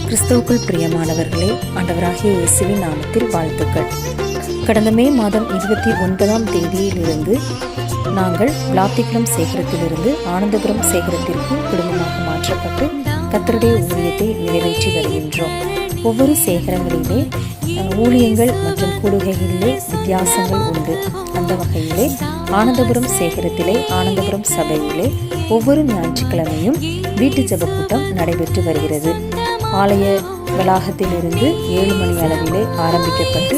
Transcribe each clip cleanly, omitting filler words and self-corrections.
கிறிஸ்துவுக்குள் பிரியமானவர்களே, ஆண்டவராகிய இயேசுவின் நாமத்தில் வாழ்த்துக்கள். கடந்த மே மாதம் 29ஆம் தேதியிலிருந்து நாங்கள் விளாத்திக்குளம் சேகரத்திலிருந்து ஆனந்தபுரம் சேகரத்திற்கு குடும்பமாக மாற்றப்பட்டு கர்த்தருடைய ஊழியத்தை நிறைவேற்றி வருகின்றோம். ஒவ்வொரு சேகரங்களிலே ஊழியங்கள் மற்றும் கூடுகைகளிலே வித்தியாசங்கள் உண்டு. அந்த வகையிலே ஆனந்தபுரம் சேகரத்திலே ஆனந்தபுரம் சபையிலே ஒவ்வொரு ஞாயிற்றுக்கிழமையும் வீட்டு ஜெப கூட்டம் நடைபெற்று வருகிறது. ஆலய வளாகத்திலிருந்து 7 மணி அளவிலே ஆரம்பிக்கப்பட்டு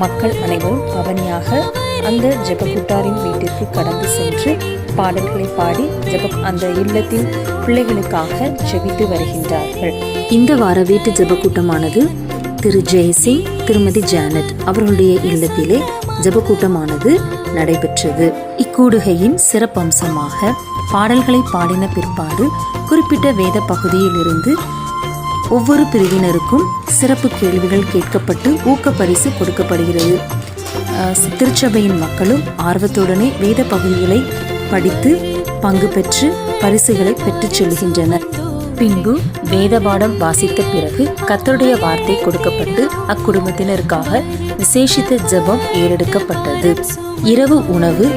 மக்கள் அனைவரும் பவனியாக அந்த ஜெபக்கூட்டாரின் வீட்டிற்கு கடந்து சென்று பாடல்களை பாடி அந்த இல்லத்தின் பிள்ளைகளுக்காக ஜெபித்து வருகின்றார்கள். இந்த வார வீட்டு ஜெபக்கூட்டமானது திரு ஜெயசிங், திருமதி ஜானட் அவர்களுடைய இல்லத்திலே ஜெபக்கூட்டமானது நடைபெற்றது. இக்கூடுகையின் சிறப்பம்சமாக பாடல்களை பாடின பிற்பாடு குறிப்பிட்ட வேத பகுதியிலிருந்து ஒவ்வொரு பிரிவினருக்கும் சிறப்பு கேள்விகள் கேட்கப்பட்டு ஊக்கப்பரிசு கொடுக்கப்படுகிறது. திருச்சபையின் மக்களும் ஆர்வத்துடனே வேத பகுதிகளை படித்து பங்கு பெற்று பரிசுகளை பெற்றுச் செல்கின்றனர். பின்பு வேத பாடம் வாசித்த பிறகு கர்த்தருடைய வார்த்தை கொடுக்கப்பட்டு அக்குடும்பத்தினருக்காக விசேஷித்த ஜெபம் ஏறெடுக்கப்பட்டது. இரவு உணவு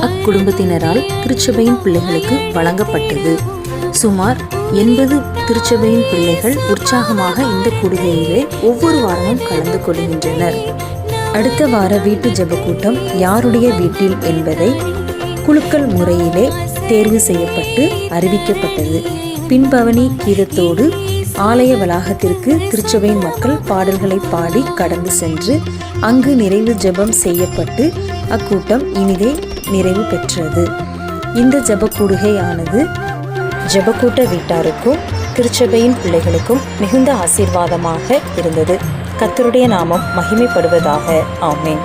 அக்குடும்பத்தினரால் திருச்சபையின் பிள்ளைகளுக்கு வழங்கப்பட்டது. சுமார் 80 திருச்சபையின் பிள்ளைகள் உற்சாகமாக இந்த கூடுகையிலே ஒவ்வொரு வாரமும் கலந்து கொள்கின்றனர். அடுத்த வார வீட்டு ஜெப கூட்டம் யாருடைய வீட்டில் என்பதை குலுக்கல் முறையிலே தேர்வு செய்யப்பட்டு அறிவிக்கப்பட்டது. பின்பவனி கீதத்தோடு ஆலய வளாகத்திற்கு திருச்சபையின் மக்கள் பாடல்களை பாடி கடந்து சென்று அங்கு நிறைவு ஜெபம் செய்யப்பட்டு அக்கூட்டம் இனிதே நிறைவு பெற்றது. இந்த ஜெப கூடுகையானது ஜெபக்கூட்ட வீட்டாருக்கும் திருச்சபையின் பிள்ளைகளுக்கும் மிகுந்த ஆசீர்வாதமாக இருந்தது. கர்த்தருடைய நாமம் மகிமைப்படுவதாக. ஆமென்.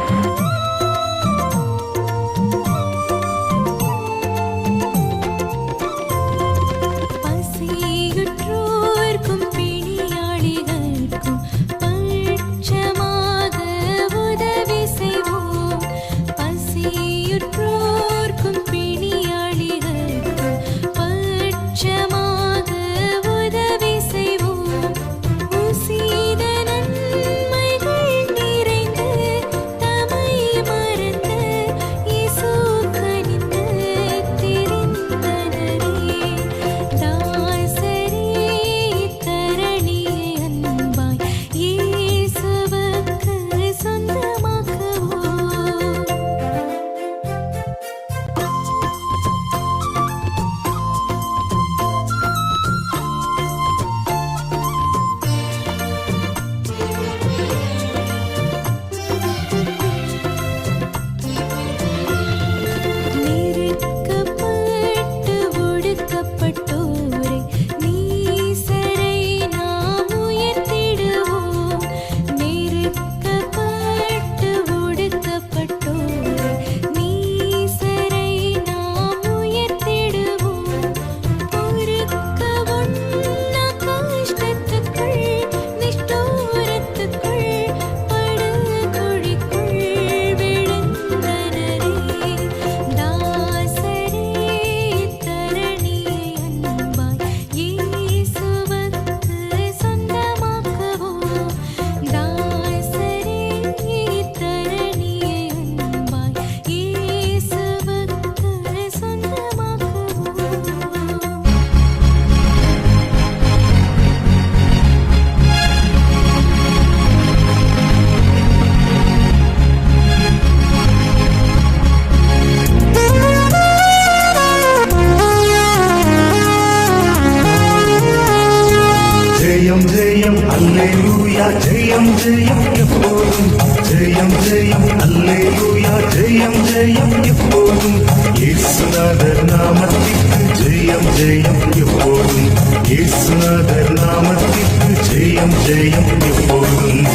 ஜெயம் ஜெயம் அல்லேலூயா, ஜெயம் ஜெயம் எப்போதும், ஜெயம் ஜெயம் அல்லேலூயா, ஜெயம் ஜெயம் எப்போதும், இயேசுநாதர் நாமத்திற்கு ஜெயம் ஜெயம் எப்போதும், இயேசுநாதர் நாமத்திற்கு ஜெயம் ஜெயம் எப்போதும்.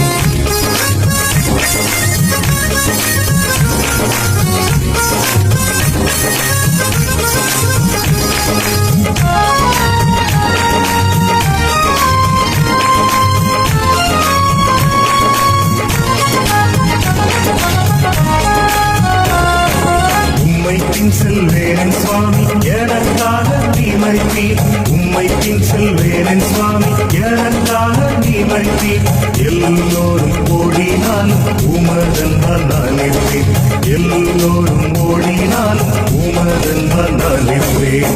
செல்வேன் சுவாமி எனக்காக நீ மறித்தீர் உம்மை பின் செல்வேன் சுவாமி எனக்காக நீ மறித்தீர் எல்லோரும் ஓடினாலும் உமதன்பால் நான் இருப்பேன் எல்லோரும் ஓடினாலும் உமதன்பால் நான் இருப்பேன்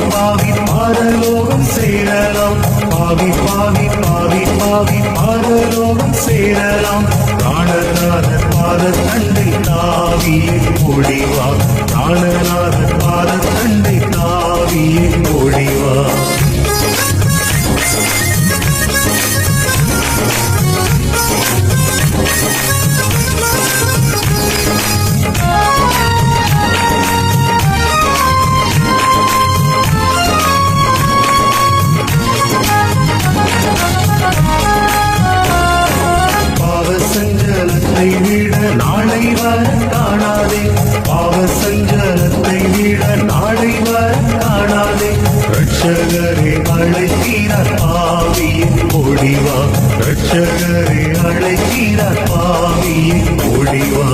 பாவி பாரலோகம் சேரலாம் பாவி பாவி பாவி பாவி பாரலோகம் சேரலாம் பிராணநாதர் பாத தண்டை தாவியே ஓடிவா பிராணநாதர் பாத தண்டை தாவியே ஓடிவா சஞ்சலத்தை விட நாளை வர காணாதே பாவ சஞ்சலத்தை விட நாளை வர காணாதே ரட்சகரே அழைக்கிறார் பாவியின் ஓடிவா ரட்சகரே அழைக்கிறார் பாவியின் ஓடிவா